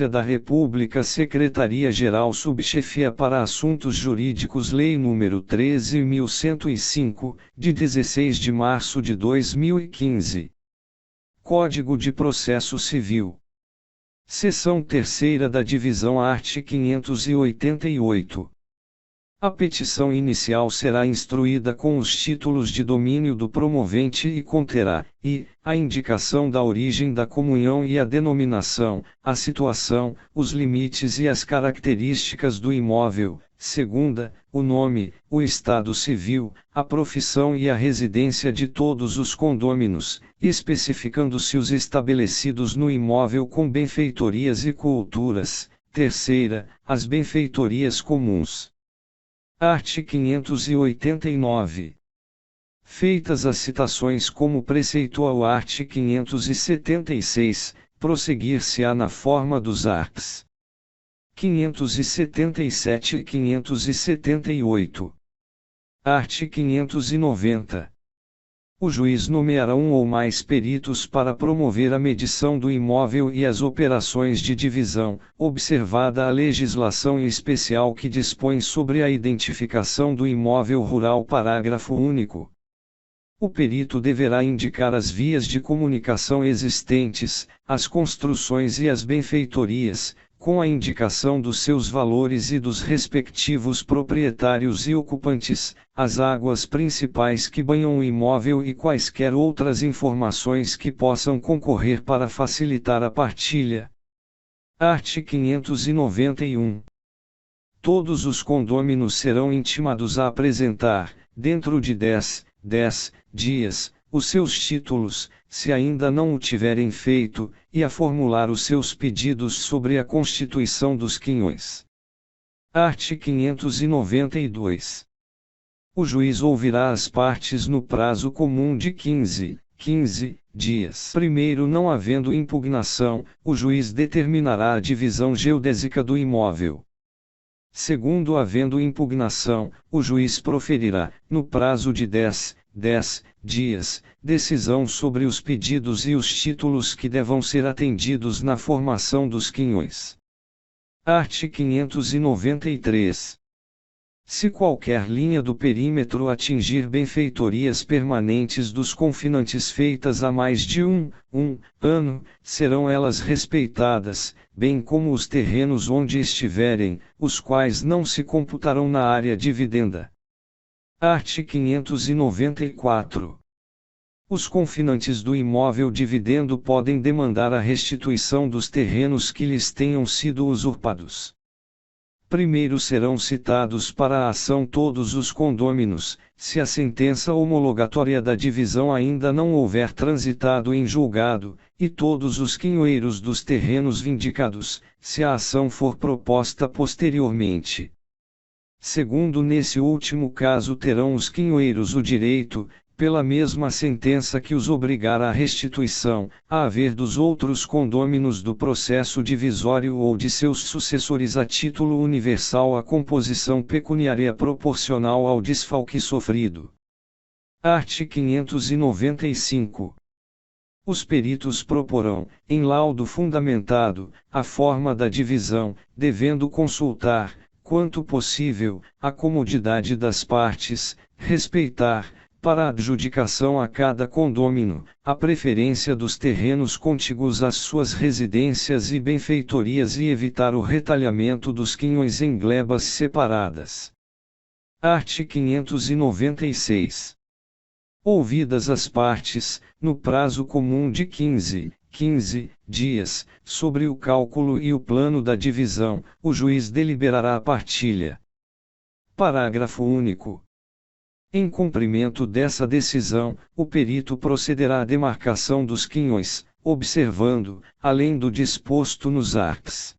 da República, Secretaria-Geral Subchefia para Assuntos Jurídicos, Lei nº 13.105, de 16 de março de 2015. Código de Processo Civil. Seção 3ª da Divisão Art. 588. A petição inicial será instruída com os títulos de domínio do promovente e conterá, a indicação da origem da comunhão e a denominação, a situação, os limites e as características do imóvel. Segunda, o nome, o estado civil, a profissão e a residência de todos os condôminos, especificando-se os estabelecidos no imóvel com benfeitorias e culturas. Terceira, as benfeitorias comuns. Art. 589. Feitas as citações como preceitua o art. 576, prosseguir-se-á na forma dos arts. 577 e 578. Art. 590. O juiz nomeará um ou mais peritos para promover a medição do imóvel e as operações de divisão, observada a legislação especial que dispõe sobre a identificação do imóvel rural. Parágrafo único. O perito deverá indicar as vias de comunicação existentes, as construções e as benfeitorias, com a indicação dos seus valores e dos respectivos proprietários e ocupantes, as águas principais que banham o imóvel e quaisquer outras informações que possam concorrer para facilitar a partilha. Art. 591. Todos os condôminos serão intimados a apresentar, dentro de 10 dias, os seus títulos, se ainda não o tiverem feito, e a formular os seus pedidos sobre a constituição dos quinhões. Art. 592. O juiz ouvirá as partes no prazo comum de 15 dias. Primeiro, não havendo impugnação, o juiz determinará a divisão geodésica do imóvel. Segundo, havendo impugnação, o juiz proferirá, no prazo de 10 dias, decisão sobre os pedidos e os títulos que devam ser atendidos na formação dos quinhões. Art. 593. Se qualquer linha do perímetro atingir benfeitorias permanentes dos confinantes feitas há mais de um ano, serão elas respeitadas, bem como os terrenos onde estiverem, os quais não se computarão na área dividenda. Art. 594. Os confinantes do imóvel dividendo podem demandar a restituição dos terrenos que lhes tenham sido usurpados. Primeiro serão citados para a ação todos os condôminos, se a sentença homologatória da divisão ainda não houver transitado em julgado, e todos os quinhoeiros dos terrenos vindicados, se a ação for proposta posteriormente. Segundo, nesse último caso terão os quinhoeiros o direito, pela mesma sentença que os obrigar à restituição, a haver dos outros condôminos do processo divisório ou de seus sucessores a título universal a composição pecuniária proporcional ao desfalque sofrido. Art. 595. Os peritos proporão, em laudo fundamentado, a forma da divisão, devendo consultar, quanto possível, a comodidade das partes, respeitar, para a adjudicação a cada condômino, a preferência dos terrenos contíguos às suas residências e benfeitorias e evitar o retalhamento dos quinhões em glebas separadas. Art. 596. Ouvidas as partes, no prazo comum de 15 dias, sobre o cálculo e o plano da divisão, o juiz deliberará a partilha. Parágrafo único. Em cumprimento dessa decisão, o perito procederá à demarcação dos quinhões, observando, além do disposto nos arts.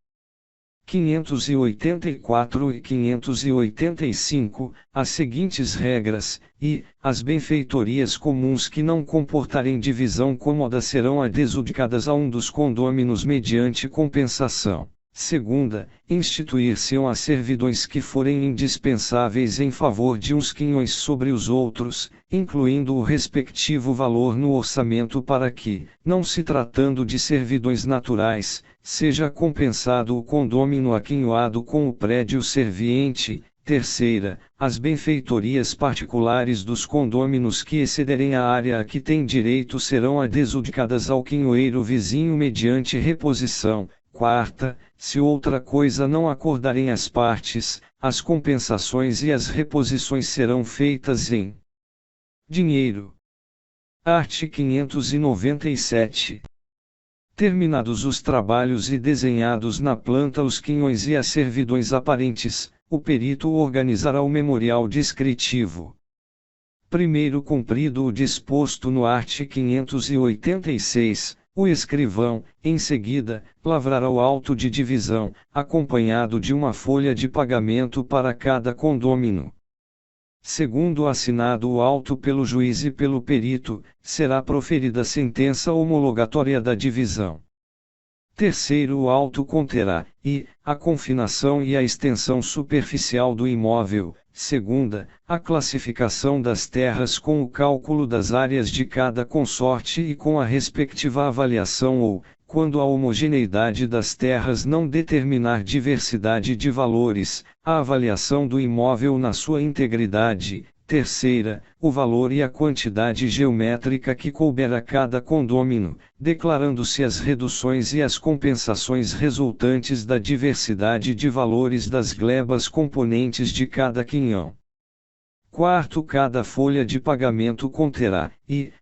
584 e 585, as seguintes regras, e, as benfeitorias comuns que não comportarem divisão cômoda serão adjudicadas a um dos condôminos mediante compensação. Segunda, instituir-se-ão as servidões que forem indispensáveis em favor de uns quinhões sobre os outros, incluindo o respectivo valor no orçamento para que, não se tratando de servidões naturais, seja compensado o condômino aquinhoado com o prédio serviente. Terceira, as benfeitorias particulares dos condôminos que excederem a área a que têm direito serão adjudicadas ao quinhoeiro vizinho mediante reposição. Quarta, se outra coisa não acordarem as partes, as compensações e as reposições serão feitas em dinheiro. Art. 597. Terminados os trabalhos e desenhados na planta os quinhões e as servidões aparentes, o perito organizará o memorial descritivo. Primeiro cumprido o disposto no art. 586, o escrivão, em seguida, lavrará o auto de divisão, acompanhado de uma folha de pagamento para cada condômino. Segundo assinado o auto pelo juiz e pelo perito, será proferida sentença homologatória da divisão. Terceiro, o auto conterá, a confinação e a extensão superficial do imóvel. Segunda, a classificação das terras com o cálculo das áreas de cada consorte e com a respectiva avaliação ou, quando a homogeneidade das terras não determinar diversidade de valores, a avaliação do imóvel na sua integridade. Terceira, o valor e a quantidade geométrica que couber a cada condômino, declarando-se as reduções e as compensações resultantes da diversidade de valores das glebas componentes de cada quinhão. Quarto, cada folha de pagamento conterá,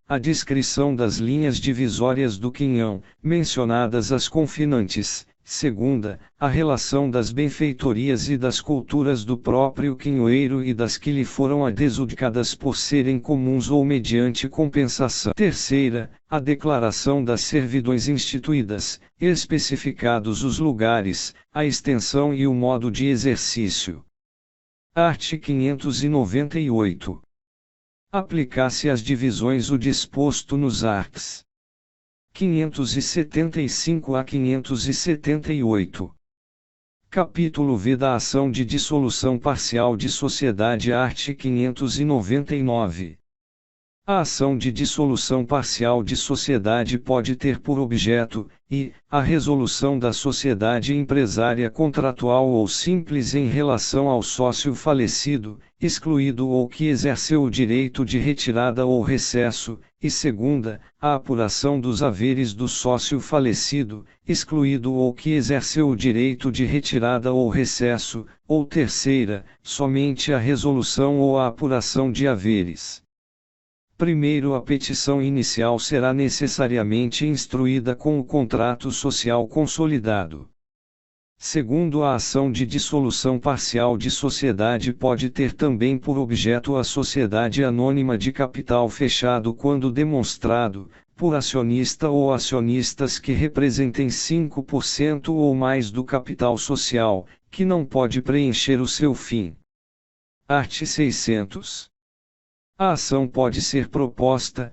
a descrição das linhas divisórias do quinhão, mencionadas as confinantes. Segunda, a relação das benfeitorias e das culturas do próprio quinhoeiro e das que lhe foram adjudicadas por serem comuns ou mediante compensação. Terceira, a declaração das servidões instituídas, especificados os lugares, a extensão e o modo de exercício. Art. 598. Aplicar-se às divisões o disposto nos arts. 575 a 578. Capítulo V da ação de dissolução parcial de sociedade. Art. 599. A ação de dissolução parcial de sociedade pode ter por objeto, a resolução da sociedade empresária contratual ou simples em relação ao sócio falecido, excluído ou que exerceu o direito de retirada ou recesso, e segunda, a apuração dos haveres do sócio falecido, excluído ou que exerceu o direito de retirada ou recesso, ou terceira, somente a resolução ou a apuração de haveres. Primeiro, a petição inicial será necessariamente instruída com o contrato social consolidado. Segundo, a ação de dissolução parcial de sociedade pode ter também por objeto a sociedade anônima de capital fechado quando demonstrado, por acionista ou acionistas que representem 5% ou mais do capital social, que não pode preencher o seu fim. Art. 600. A ação pode ser proposta,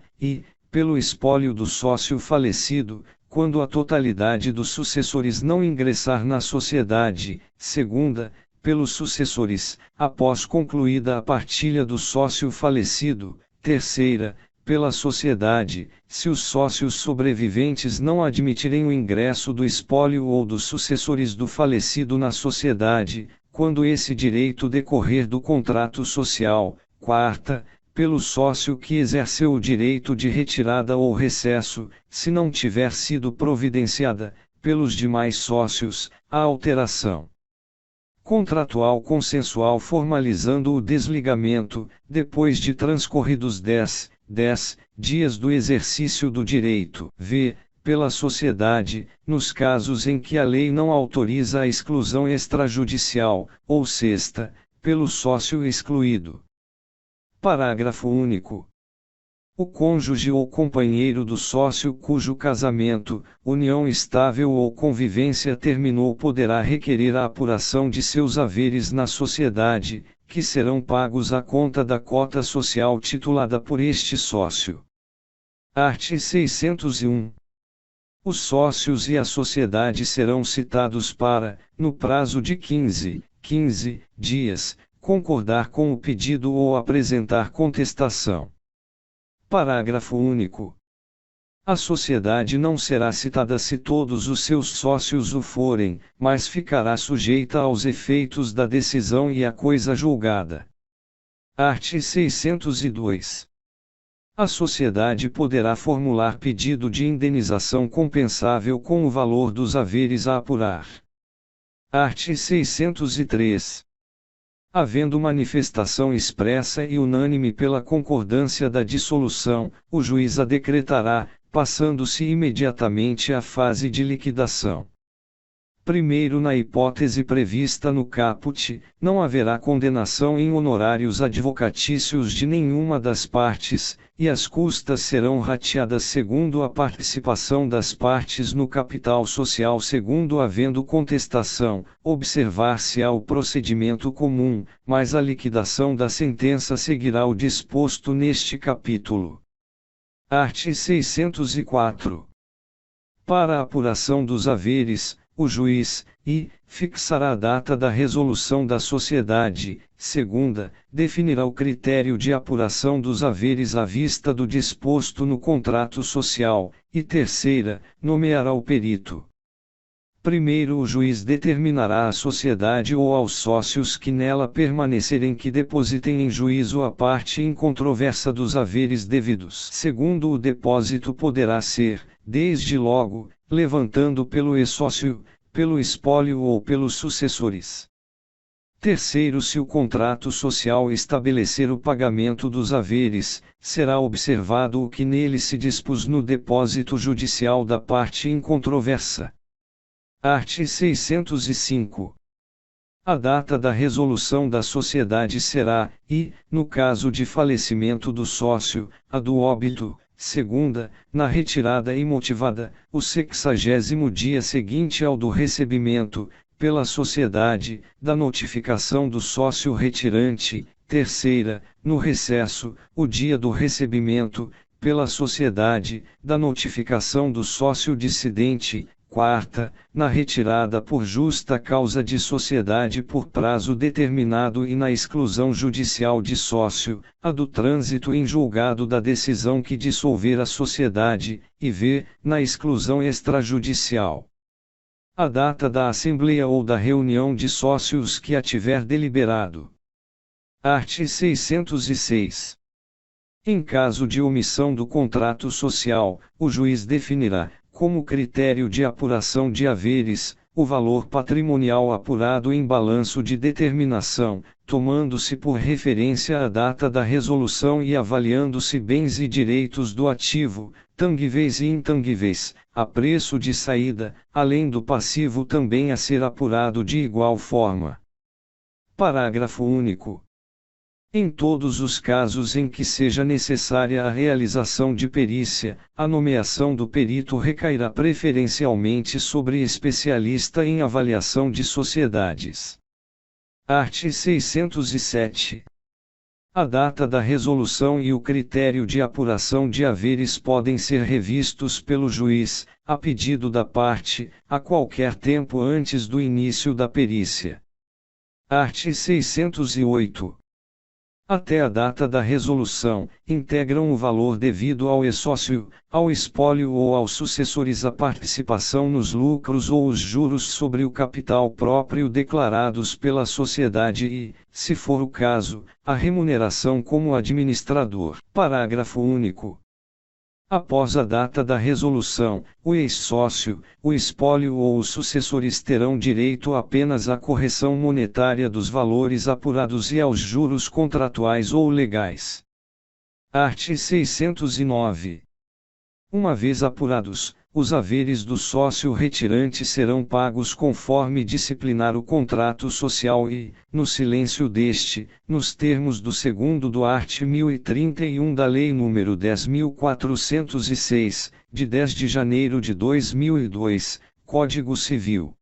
pelo espólio do sócio falecido, quando a totalidade dos sucessores não ingressar na sociedade. Segunda, pelos sucessores, após concluída a partilha do sócio falecido. Terceira, pela sociedade, se os sócios sobreviventes não admitirem o ingresso do espólio ou dos sucessores do falecido na sociedade, quando esse direito decorrer do contrato social. Quarta, pelo sócio que exerceu o direito de retirada ou recesso, se não tiver sido providenciada, pelos demais sócios, a alteração contratual consensual formalizando o desligamento, depois de transcorridos 10 dias do exercício do direito. V. Pela sociedade, nos casos em que a lei não autoriza a exclusão extrajudicial, ou sexta, pelo sócio excluído. Parágrafo único. O cônjuge ou companheiro do sócio cujo casamento, união estável ou convivência terminou poderá requerer a apuração de seus haveres na sociedade, que serão pagos à conta da cota social titulada por este sócio. Art. 601. Os sócios e a sociedade serão citados para, no prazo de 15 dias, concordar com o pedido ou apresentar contestação. Parágrafo único. A sociedade não será citada se todos os seus sócios o forem, mas ficará sujeita aos efeitos da decisão e à coisa julgada. Art. 602. A sociedade poderá formular pedido de indenização compensável com o valor dos haveres a apurar. Art. 603. Havendo manifestação expressa e unânime pela concordância da dissolução, o juiz a decretará, passando-se imediatamente à fase de liquidação. Primeiro, na hipótese prevista no caput, não haverá condenação em honorários advocatícios de nenhuma das partes, e as custas serão rateadas segundo a participação das partes no capital social. Segundo, havendo contestação, observar-se-á o procedimento comum, mas a liquidação da sentença seguirá o disposto neste capítulo. Art. 604. Para a apuração dos haveres, o juiz, fixará a data da resolução da sociedade. Segunda, definirá o critério de apuração dos haveres à vista do disposto no contrato social. E terceira, nomeará o perito. Primeiro, o juiz determinará à sociedade ou aos sócios que nela permanecerem que depositem em juízo a parte incontroversa dos haveres devidos. Segundo, o depósito poderá ser, desde logo, levantando pelo ex-sócio, pelo espólio ou pelos sucessores. Terceiro, se o contrato social estabelecer o pagamento dos haveres, será observado o que nele se dispôs no depósito judicial da parte incontroversa. Art. 605. A data da resolução da sociedade será, no caso de falecimento do sócio, a do óbito. Segunda, na retirada imotivada, o 60º dia seguinte ao do recebimento, pela sociedade, da notificação do sócio retirante. Terceira, no recesso, o dia do recebimento, pela sociedade, da notificação do sócio dissidente. Quarta, na retirada por justa causa de sociedade por prazo determinado e na exclusão judicial de sócio, a do trânsito em julgado da decisão que dissolver a sociedade, e na exclusão extrajudicial. A data da assembleia ou da reunião de sócios que a tiver deliberado. Art. 606. Em caso de omissão do contrato social, o juiz definirá, como critério de apuração de haveres, o valor patrimonial apurado em balanço de determinação, tomando-se por referência a data da resolução e avaliando-se bens e direitos do ativo, tangíveis e intangíveis, a preço de saída, além do passivo também a ser apurado de igual forma. Parágrafo único. Em todos os casos em que seja necessária a realização de perícia, a nomeação do perito recairá preferencialmente sobre especialista em avaliação de sociedades. Art. 607. A data da resolução e o critério de apuração de haveres podem ser revistos pelo juiz, a pedido da parte, a qualquer tempo antes do início da perícia. Art. 608. Até a data da resolução, integram o valor devido ao ex-sócio, ao espólio ou aos sucessores a participação nos lucros ou os juros sobre o capital próprio declarados pela sociedade e, se for o caso, a remuneração como administrador. Parágrafo único. Após a data da resolução, o ex-sócio, o espólio ou os sucessores terão direito apenas à correção monetária dos valores apurados e aos juros contratuais ou legais. Art. 609. Uma vez apurados, os haveres do sócio retirante serão pagos conforme disciplinar o contrato social e, no silêncio deste, nos termos do 2º do art. 1031 da Lei nº 10.406, de 10 de janeiro de 2002, Código Civil.